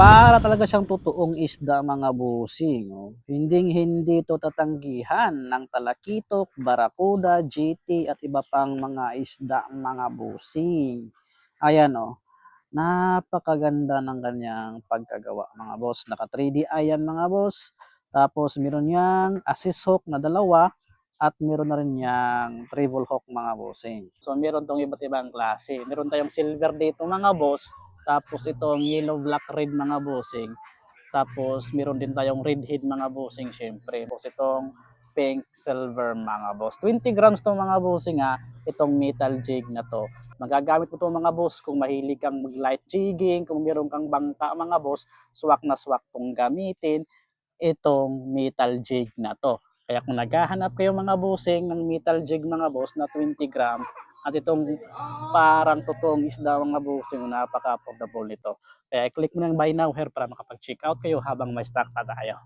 Para talaga siyang totoong isda mga bossing, oh. Hinding-hindi 'to tatanggihan ng talakitok, barakuda, GT at iba pang mga isda mga bossing. Ayan, oh, napakaganda ng kanyang pagkagawa mga boss. Naka 3D eye yan mga boss. Tapos meron niyang assist hook na dalawa at meron na rin yang treble hook mga bossing. So meron tong iba't ibang klase. Meron tayong silver dito mga boss. Tapos itong yellow, black, red mga bossing. Tapos meron din tayong red head mga bossing syempre. Tapos itong pink silver mga boss. 20 grams to mga bossing ha. Itong metal jig na to. Magagamit mo to mga boss kung mahilig kang mag light jigging, kung meron kang bangka mga boss, swak na swak tong gamitin itong metal jig na to. Kaya kung naghahanap kayo mga bossing ng metal jig mga boss na 20 gram at itong parang totoong isda mga bossing, napaka-affordable nito. Kaya i-click mo ng buy now here para makapag-check out kayo habang may stock pa tayo.